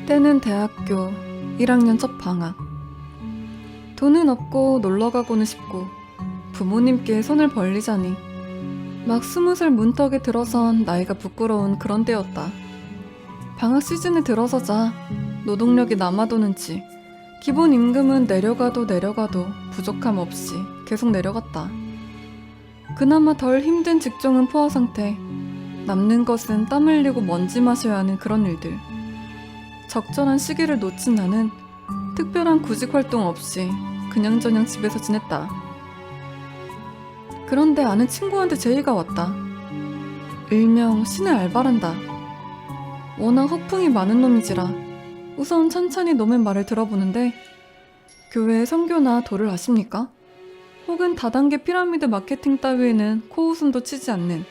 때는 대학교 1학년 첫 방학. 돈은 없고 놀러가고는 싶고 부모님께 손을 벌리자니 막 20살 문턱에 들어선 나이가 부끄러운 그런 때였다. 방학 시즌에 들어서자 노동력이 남아도는지 기본 임금은 내려가도 부족함 없이 계속 내려갔다. 그나마 덜 힘든 직종은 포화 상태, 남는 것은 땀 흘리고 먼지 마셔야 하는 그런 일들. 적절한 시기를 놓친 나는 특별한 구직 활동 없이 그냥저냥 집에서 지냈다. 그런데 아는 친구한테 제의가 왔다. 일명 신의 알바란다. 워낙 허풍이 많은 놈이지라 우선 천천히 놈의 말을 들어보는데, 교회에 선교나 도를 아십니까? 혹은 다단계 피라미드 마케팅 따위에는 코웃음도 치지 않는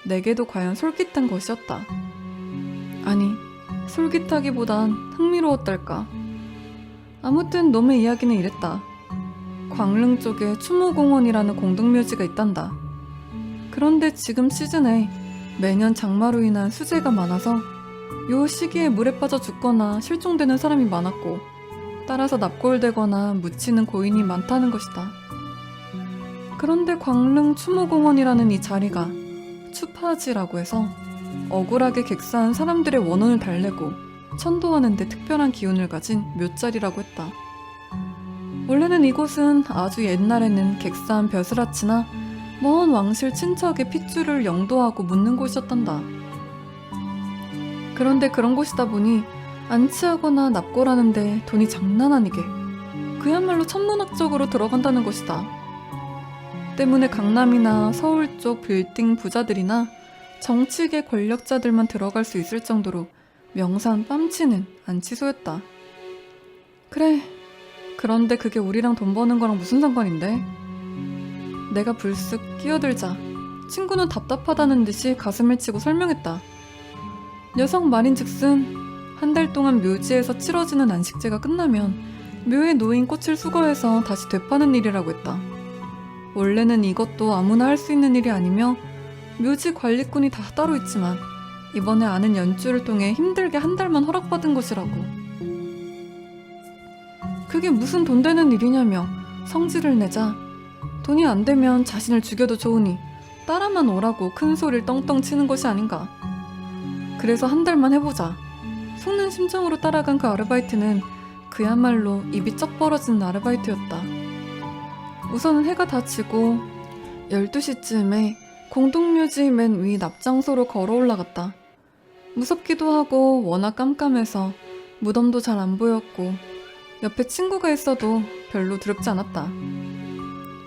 내게도 과연 솔깃한 것이었다. 아니, 솔깃하기보단 흥미로웠달까. 아무튼 놈의 이야기는 이랬다. 광릉 쪽에 추모공원이라는 공동묘지가 있단다. 그런데 지금 시즌에 매년 장마로 인한 수재가 많아서 요 시기에 물에 빠져 죽거나 실종되는 사람이 많았고, 따라서 납골되거나 묻히는 고인이 많다는 것이다. 그런데 광릉 추모공원이라는 이 자리가 추파지라고 해서 억울하게 객사한 사람들의 원혼을 달래고 천도하는 데 특별한 기운을 가진 묘자리라고 했다. 원래는 이곳은 아주 옛날에는 객사한 벼슬아치나 먼 왕실 친척의 핏줄을 영도하고 묻는 곳이었단다. 그런데 그런 곳이다 보니 안치하거나 납골하는데 돈이 장난 아니게 그야말로 천문학적으로 들어간다는 것이다. 때문에 강남이나 서울 쪽 빌딩 부자들이나 정치계 권력자들만 들어갈 수 있을 정도로 명산 뺨치는 안치소였다. 그래, 그런데 그게 우리랑 돈 버는 거랑 무슨 상관인데? 내가 불쑥 끼어들자 친구는 답답하다는 듯이 가슴을 치고 설명했다. 녀석 말인즉슨 한 달 동안 묘지에서 치러지는 안식제가 끝나면 묘에 놓인 꽃을 수거해서 다시 되파는 일이라고 했다. 원래는 이것도 아무나 할 수 있는 일이 아니며 묘지 관리꾼이 다 따로 있지만 이번에 아는 연주를 통해 힘들게 한 달만 허락받은 것이라고. 그게 무슨 돈 되는 일이냐며 성질을 내자 돈이 안 되면 자신을 죽여도 좋으니 따라만 오라고 큰 소리를 떵떵 치는 것이 아닌가. 그래서 한 달만 해보자 속는 심정으로 따라간 그 아르바이트는 그야말로 입이 쩍 벌어지는 아르바이트였다. 우선은 해가 다 지고 12시쯤에 공동묘지 맨 위 납장소로 걸어 올라갔다. 무섭기도 하고 워낙 깜깜해서 무덤도 잘 안 보였고 옆에 친구가 있어도 별로 두렵지 않았다.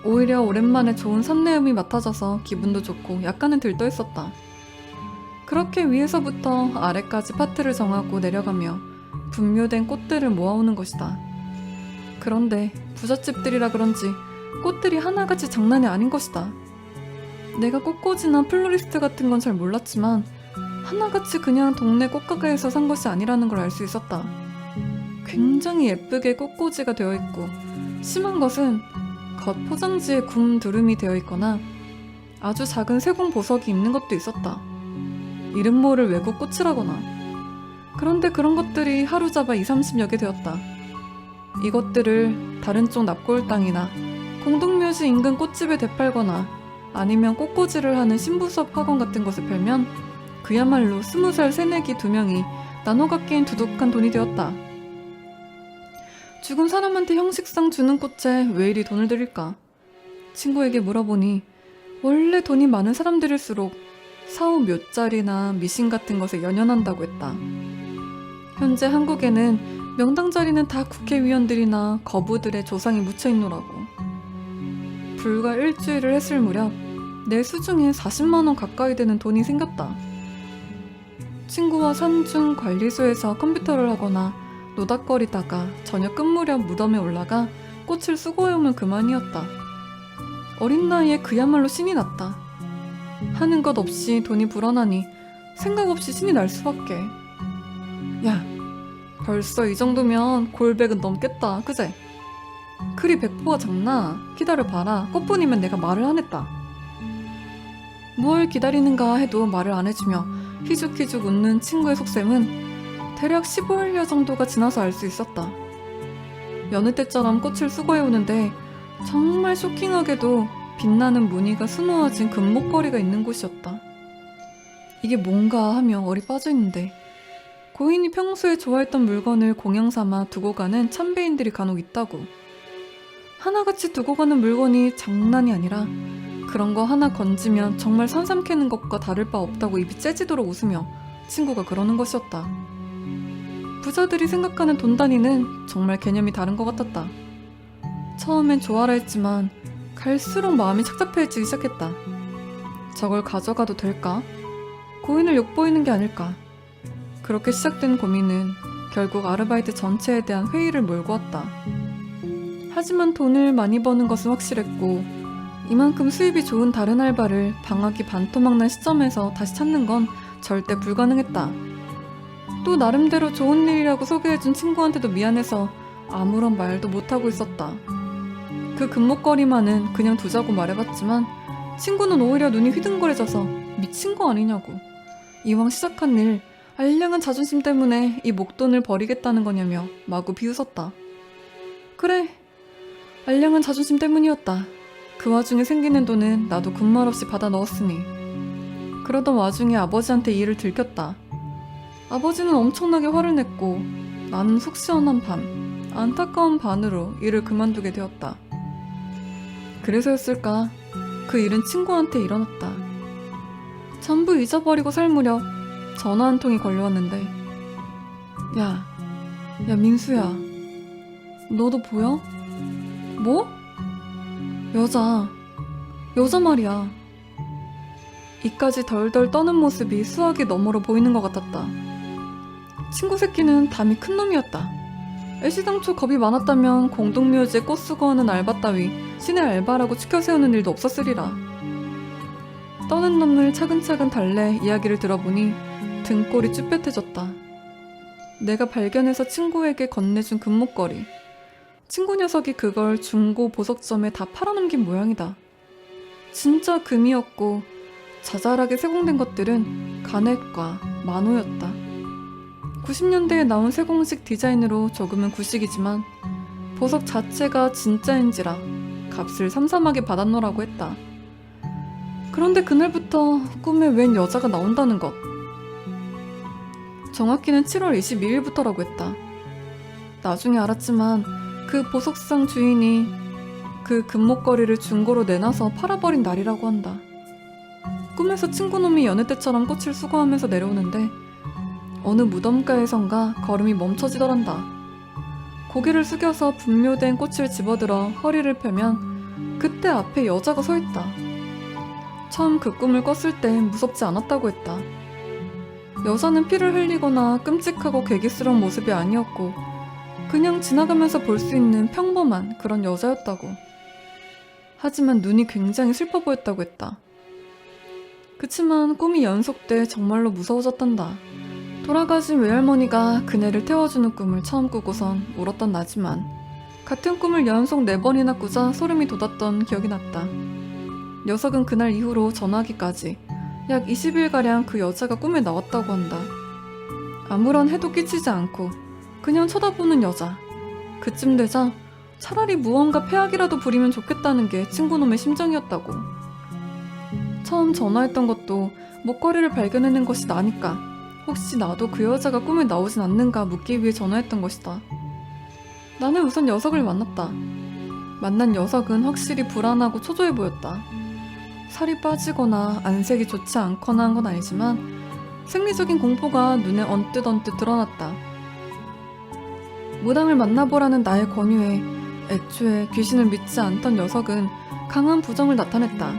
오히려 오랜만에 좋은 산내음이 맡아져서 기분도 좋고 약간은 들떠있었다. 그렇게 위에서부터 아래까지 파트를 정하고 내려가며 분묘된 꽃들을 모아오는 것이다. 그런데 부잣집들이라 그런지 꽃들이 하나같이 장난이 아닌 것이다. 내가 꽃꽂이나 플로리스트 같은 건 잘 몰랐지만 하나같이 그냥 동네 꽃가게에서 산 것이 아니라는 걸 알 수 있었다. 굉장히 예쁘게 꽃꽂이가 되어 있고, 심한 것은 겉 포장지에 굼 두름이 되어 있거나 아주 작은 세공 보석이 있는 것도 있었다. 이름 모를 외국 꽃이라거나. 그런데 그런 것들이 하루 잡아 20-30여 개 되었다. 이것들을 다른 쪽 납골 땅이나 공동묘지 인근 꽃집에 되팔거나 아니면 꽃꽂이를 하는 신부수업 학원 같은 곳에 팔면 그야말로 20살 새내기 2명이 나눠 갖기엔 두둑한 돈이 되었다. 죽은 사람한테 형식상 주는 꽃에 왜 이리 돈을 들일까? 친구에게 물어보니 원래 돈이 많은 사람들일수록 사후 묘자리나 미신 같은 것에 연연한다고 했다. 현재 한국에는 명당 자리는 다 국회의원들이나 거부들의 조상이 묻혀있노라고. 불과 일주일을 했을 무렵 내 수중에 40만원 가까이 되는 돈이 생겼다. 친구와 산중 관리소에서 컴퓨터를 하거나 노닥거리다가 저녁 끝 무렵 무덤에 올라가 꽃을 수고해오면 그만이었다. 어린 나이에 그야말로 신이 났다. 하는 것 없이 돈이 불어나니 생각 없이 신이 날 수밖에. 야, 벌써 이 정도면 골백은 넘겠다, 그제? 그리 백포가 작나? 기다려봐라. 꽃뿐이면 내가 말을 안 했다. 뭘 기다리는가 해도 말을 안 해주며 희죽희죽 웃는 친구의 속셈은 대략 15일여 정도가 지나서 알 수 있었다. 여느 때처럼 꽃을 수거해오는데 정말 쇼킹하게도 빛나는 무늬가 수놓아진 금목걸이가 있는 곳이었다. 이게 뭔가 하며 얼이 빠져있는데 고인이 평소에 좋아했던 물건을 공양삼아 두고 가는 참배인들이 간혹 있다고. 하나같이 두고 가는 물건이 장난이 아니라 그런 거 하나 건지면 정말 산삼 캐는 것과 다를 바 없다고 입이 째지도록 웃으며 친구가 그러는 것이었다. 부자들이 생각하는 돈 단위는 정말 개념이 다른 것 같았다. 처음엔 좋아라 했지만 갈수록 마음이 착잡해지기 시작했다. 저걸 가져가도 될까? 고인을 욕보이는 게 아닐까? 그렇게 시작된 고민은 결국 아르바이트 전체에 대한 회의를 몰고 왔다. 하지만 돈을 많이 버는 것은 확실했고 이만큼 수입이 좋은 다른 알바를 방학이 반토막난 시점에서 다시 찾는 건 절대 불가능했다. 또 나름대로 좋은 일이라고 소개해준 친구한테도 미안해서 아무런 말도 못하고 있었다. 그 금목걸이만은 그냥 두자고 말해봤지만 친구는 오히려 눈이 휘둥그레져서 미친 거 아니냐고. 이왕 시작한 일 알량한 자존심 때문에 이 목돈을 버리겠다는 거냐며 마구 비웃었다. 그래, 알량한 자존심 때문이었다. 그 와중에 생기는 돈은 나도 군말 없이 받아 넣었으니. 그러던 와중에 아버지한테 일을 들켰다. 아버지는 엄청나게 화를 냈고 나는 속 시원한 밤, 안타까운 반으로 일을 그만두게 되었다. 그래서였을까? 그 일은 친구한테 일어났다. 전부 잊어버리고 살 무렵 전화 한 통이 걸려왔는데 야 민수야, 너도 보여? 뭐? 여자 말이야. 이까지 덜덜 떠는 모습이 수학이 너머로 보이는 것 같았다. 친구 새끼는 담이 큰 놈이었다. 애시당초 겁이 많았다면 공동묘지에 꽃 수거하는 알바 따위 신의 알바라고 추켜 세우는 일도 없었으리라. 떠는 놈을 차근차근 달래 이야기를 들어보니 등골이 쭈뼛해졌다. 내가 발견해서 친구에게 건네준 금목걸이. 친구 녀석이 그걸 중고 보석점에 다 팔아넘긴 모양이다. 진짜 금이었고 자잘하게 세공된 것들은 가넷과 만호였다. 90년대에 나온 세공식 디자인으로 조금은 구식이지만 보석 자체가 진짜인지라 값을 삼삼하게 받았노라고 했다. 그런데 그날부터 꿈에 웬 여자가 나온다는 것. 정확히는 7월 22일부터라고 했다. 나중에 알았지만 그 보석상 주인이 그 금목걸이를 중고로 내놔서 팔아버린 날이라고 한다. 꿈에서 친구놈이 여느 때처럼 꽃을 수거하면서 내려오는데 어느 무덤가에선가 걸음이 멈춰지더란다. 고개를 숙여서 분묘된 꽃을 집어들어 허리를 펴면 그때 앞에 여자가 서 있다. 처음 그 꿈을 꿨을 때 무섭지 않았다고 했다. 여자는 피를 흘리거나 끔찍하고 괴기스러운 모습이 아니었고 그냥 지나가면서 볼 수 있는 평범한 그런 여자였다고. 하지만 눈이 굉장히 슬퍼 보였다고 했다. 그치만 꿈이 연속돼 정말로 무서워졌단다. 돌아가신 외할머니가 그네를 태워주는 꿈을 처음 꾸고선 울었던 나지만 같은 꿈을 연속 4번이나 꾸자 소름이 돋았던 기억이 났다. 녀석은 그날 이후로 전화기까지 약 20일가량 그 여자가 꿈에 나왔다고 한다. 아무런 해도 끼치지 않고 그냥 쳐다보는 여자. 그쯤 되자 차라리 무언가 폐악이라도 부리면 좋겠다는 게 친구놈의 심정이었다고. 처음 전화했던 것도 목걸이를 발견해낸 것이 나니까 혹시 나도 그 여자가 꿈에 나오진 않는가 묻기 위해 전화했던 것이다. 나는 우선 녀석을 만났다. 만난 녀석은 확실히 불안하고 초조해 보였다. 살이 빠지거나 안색이 좋지 않거나 한 건 아니지만 생리적인 공포가 눈에 언뜻 드러났다. 무당을 만나보라는 나의 권유에 애초에 귀신을 믿지 않던 녀석은 강한 부정을 나타냈다.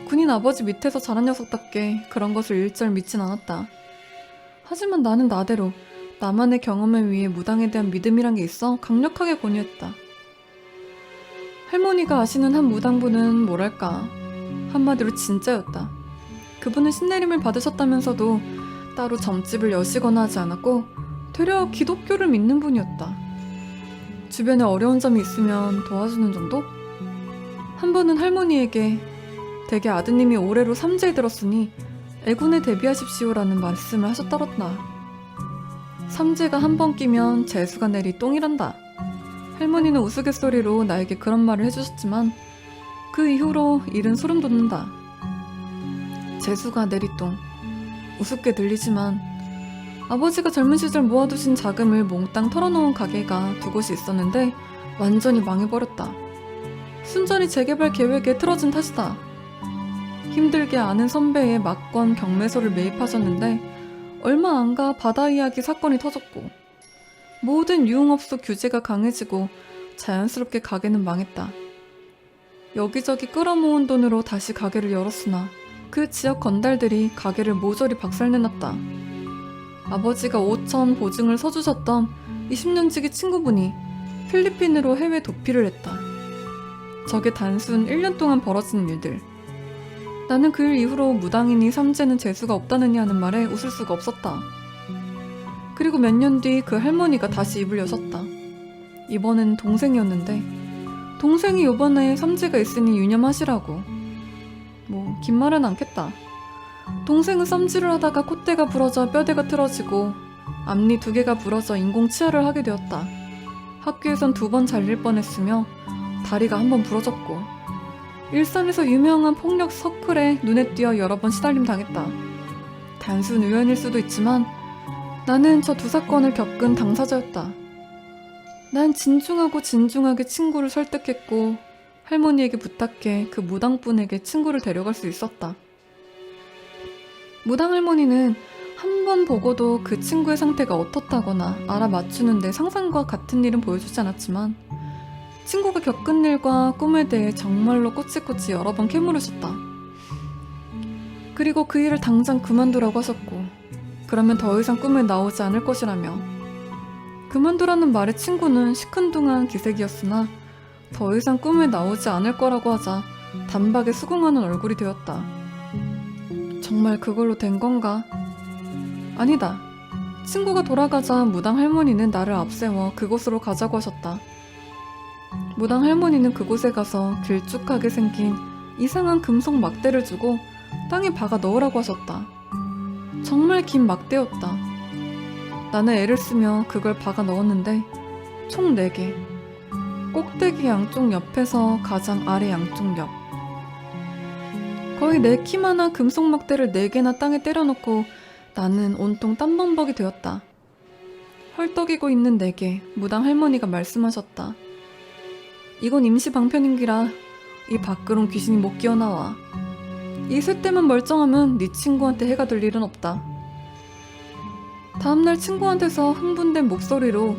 군인 아버지 밑에서 자란 녀석답게 그런 것을 일절 믿진 않았다. 하지만 나는 나대로 나만의 경험에 의해 무당에 대한 믿음이란 게 있어 강력하게 권유했다. 할머니가 아시는 한 무당분은 뭐랄까 한마디로 진짜였다. 그분은 신내림을 받으셨다면서도 따로 점집을 여시거나 하지 않았고 되려 기독교를 믿는 분이었다. 주변에 어려운 점이 있으면 도와주는 정도? 한 번은 할머니에게 대개 아드님이 올해로 3제에 들었으니 애군에 대비하십시오라는 말씀을 하셨더랬다. 삼재가 한 번 끼면 재수가 내리 똥이란다. 할머니는 우스갯소리로 나에게 그런 말을 해주셨지만 그 이후로 일은 소름 돋는다. 재수가 내리 똥. 우습게 들리지만 아버지가 젊은 시절 모아두신 자금을 몽땅 털어놓은 가게가 두 곳이 있었는데 완전히 망해버렸다. 순전히 재개발 계획에 틀어진 탓이다. 힘들게 아는 선배의 막건 경매서를 매입하셨는데 얼마 안 가 바다 이야기 사건이 터졌고 모든 유흥업소 규제가 강해지고 자연스럽게 가게는 망했다. 여기저기 끌어모은 돈으로 다시 가게를 열었으나 그 지역 건달들이 가게를 모조리 박살내놨다. 아버지가 5천 보증을 서주셨던 20년지기 친구분이 필리핀으로 해외 도피를 했다. 저게 단순 1년 동안 벌어진 일들. 나는 그 일 이후로 무당이니 삼재는 재수가 없다느냐 하는 말에 웃을 수가 없었다. 그리고 몇 년 뒤 그 할머니가 다시 입을 여셨다. 이번엔 동생이었는데 동생이 요번에 삼재가 있으니 유념하시라고. 뭐 긴 말은 않겠다. 동생은 쌈질을 하다가 콧대가 부러져 뼈대가 틀어지고 앞니 2개가 부러져 인공치아를 하게 되었다. 학교에선 2번 잘릴 뻔했으며 다리가 1번 부러졌고 일산에서 유명한 폭력 서클에 눈에 띄어 여러 번 시달림 당했다. 단순 우연일 수도 있지만 나는 저 2 사건을 겪은 당사자였다. 난 진중하게 친구를 설득했고 할머니에게 부탁해 그 무당분에게 친구를 데려갈 수 있었다. 무당 할머니는 한 번 보고도 그 친구의 상태가 어떻다거나 알아맞추는데 상상과 같은 일은 보여주지 않았지만 친구가 겪은 일과 꿈에 대해 정말로 꼬치꼬치 여러 번 캐물으셨다. 그리고 그 일을 당장 그만두라고 하셨고 그러면 더 이상 꿈에 나오지 않을 것이라며. 그만두라는 말에 친구는 시큰둥한 기색이었으나 더 이상 꿈에 나오지 않을 거라고 하자 단박에 수긍하는 얼굴이 되었다. 정말 그걸로 된 건가? 아니다. 친구가 돌아가자 무당 할머니는 나를 앞세워 그곳으로 가자고 하셨다. 무당 할머니는 그곳에 가서 길쭉하게 생긴 이상한 금속 막대를 주고 땅에 박아 넣으라고 하셨다. 정말 긴 막대였다. 나는 애를 쓰며 그걸 박아 넣었는데 총 4개. 꼭대기 양쪽 옆에서 가장 아래 양쪽 옆. 거의 내 키만한 금속 막대를 4개나 땅에 때려놓고 나는 온통 땀범벅이 되었다. 헐떡이고 있는 내게 무당 할머니가 말씀하셨다. 이건 임시 방편인기라 이 밖으론 귀신이 못 기어나와. 이 쇳대만 멀쩡하면 네 친구한테 해가 될 일은 없다. 다음날 친구한테서 흥분된 목소리로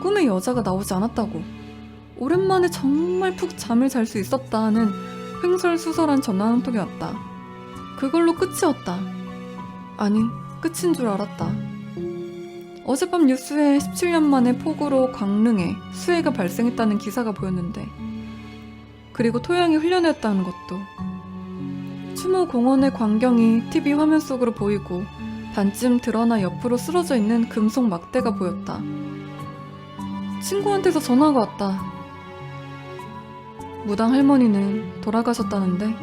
꿈에 여자가 나오지 않았다고, 오랜만에 정말 푹 잠을 잘 수 있었다 하는 횡설수설한 전화 한 통이 왔다. 그걸로 끝이었다. 아니, 끝인 줄 알았다. 어젯밤 뉴스에 17년 만에 폭우로 강릉에 수해가 발생했다는 기사가 보였는데, 그리고 토양이 흘려냈다는 것도. 추모 공원의 광경이 TV 화면 속으로 보이고 반쯤 드러나 옆으로 쓰러져 있는 금속 막대가 보였다. 친구한테서 전화가 왔다. 무당 할머니는 돌아가셨다는데